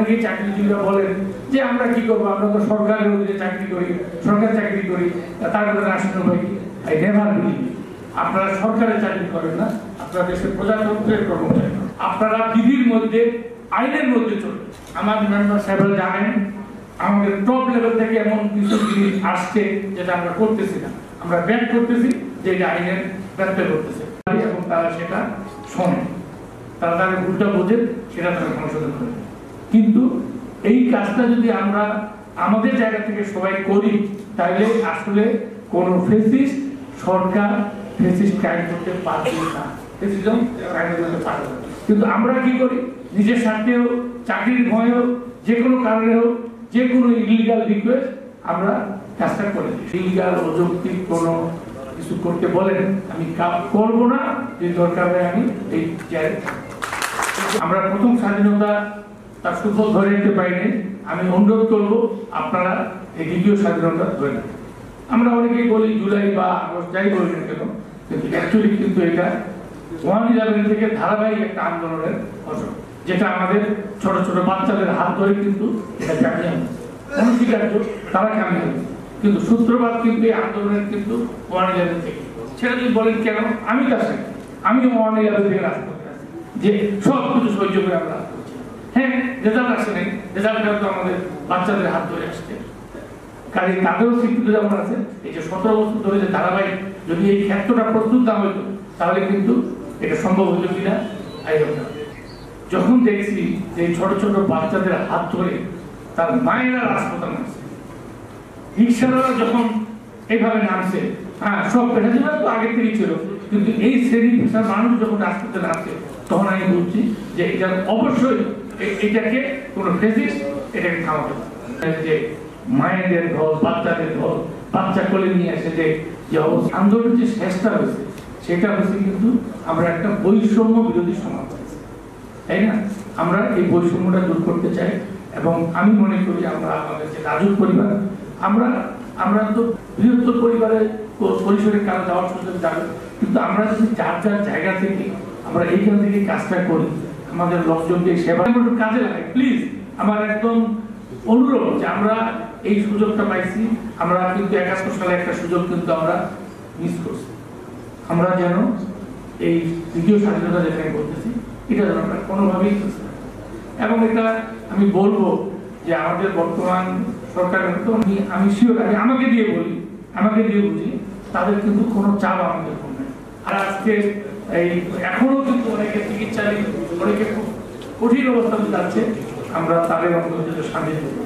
অনেকেই চাকরিজীবীরা বলেন যে আমরা কি করবো, আমরা তো সরকারের অধীনে চাকরি করি, সরকারি চাকরি করি, তার মধ্যে রাষ্ট্রীয় ভাই আই নেভার বিলিভ। আপনারা সরকারের চাকরি করেন না, আপনারা দেশের প্রজাতন্ত্রের কর্মচারী, আপনারা বিধির মধ্যে আইনের মধ্যে চলবে। আমার মেম্বার সাহেবরা জানেন আমাদের টপ লেভেল থেকে এমন কিছু জিনিস আসছে যেটা আমরা করতেছি না, আমরা ব্যাক করতেছি, যেটা আইনের ব্যর্থ করতেছে, এবং তারা সেটা শোনে, তারা তাদের ভুলটা বোঝে, সেটা তারা সংশোধন করে। কিন্তু এই কাজটা যদি আমরা আমাদের জায়গা থেকে সবাই করি, তাহলে আসলে কোন ফেসিস্ট সরকার ফেসিস্ট ক্রাইম করতে পারবে না, ফেসিজম ক্রাইম করতে পারবে না। কিন্তু আমরা কি করি, নিজের স্বার্থে হোক, চাকরির ভয়ে হোক, যে কোনো কারণে হোক, যে কোনো ইলিগাল রিকোয়েস্ট আমরা কাজটা করে দিই। ইলিগাল অযৌক্তিক কোনো কিছু করতে বলেন, আমি করবো না, যে দরকার হয় আমি এই আমরা প্রথম স্বাধীনতা তার সুফল ধরে নিতে পারিনি। আমি অনুরোধ করবো আপনারা এই দ্বিতীয় স্বাধীনতা ধরে নেন। আমরা অনেকেই বলি জুলাই বা আগস্ট, যাই বলি না কেন, কিন্তু অ্যাকচুয়ালি কিন্তু এটা 1/11 থেকে ধারাবাহিক একটা আন্দোলনের ফসল, যেটা আমাদের ছোট ছোট বাচ্চাদের হাত ধরে কিন্তু এটা কামিয়ে অনস্বীকার্য, তারা কামিয়ে। কিন্তু সূত্রপাত কিন্তু এই আন্দোলনের কিন্তু 1/11 থেকে। সেটা যদি বলেন কেন, আমি কাছে আমিও 1/11 থেকে রাজপথে আছি, যে সব কিছু সহ্য করে আমরা করছি। হ্যাঁ, রেজাল্ট আসে নাই, রেজাল্টটা তো আমাদের বাচ্চাদের হাত ধরে আসছে, কাজে তাদেরও স্বীকৃতি যেমন আছে। এই যে 17 বছর ধরে যে ধারাবাহিক, যদি এই ক্ষেত্রটা প্রস্তুত না হইতো তাহলে কিন্তু এটা সম্ভব হইতো কিনা আই ডোন্ট নো। যখন দেখছি যে ছোট ছোট বাচ্চাদের হাত ধরে তার মায়েরা রাজপথে নামছে, রিক্সাওয়ালা যখন এইভাবে নামছে, হ্যাঁ সব পেশাজীবীরা তো আগে থেকেই ছিল, কিন্তু এই শ্রেণী পেশার মানুষ যখন রাজপথে নামছে, তখন আমি বলছি যে এটা অবশ্যই এটাকে কোনো ফেসিস্ট এটাকে থামাতে পারে। যে মায়েদের ঘর, বাচ্চাদের ঘর, বাচ্চা কোলে নিয়ে এসে যে আন্দোলনের যে শেষটা হয়েছে, সেটা হচ্ছে কিন্তু আমরা একটা বৈষম্য বিরোধী সমাজ, তাই না? আমরা এই বৈষম্যটা দূর করতে চাই, এবং আমি মনে করি আমরা আমাদের যে রাজুক পরিবার, আমরা তো বৃহত্তর পরিবারের পরিসরে কারো যাওয়ার সুযোগ যাবে, কিন্তু আমরা যদি যার যার জায়গা থেকে আমরা এইখান থেকে কাজটা করি, আমাদের লোকজনকে সেবা কাজে লাগে। প্লিজ আমার একদম অনুরোধ যে আমরা এই সুযোগটা পাইছি, আমরা কিন্তু 71 সালে একটা সুযোগ কিন্তু আমরা মিস করছি। আমরা যেন এই দ্বিতীয় স্বাধীনতা যেখানে বলতেছি, এটা যেন আমরা কোনোভাবেই করছি না। এবং এটা আমি বলবো যে আমাদের বর্তমান সরকারের তো আমি শিওর, আমি আমাকে দিয়ে বলি, আমাকে দিয়ে বুঝি, তাদের কিন্তু কোনো চাপ আমাদের উপর নেই। আর আজকে এই এখনো কিন্তু অনেকে চিকিৎসায় অনেকে খুব কঠিন অবস্থাতে যাচ্ছে, আমরা তাদের অন্তত সামিল হবো।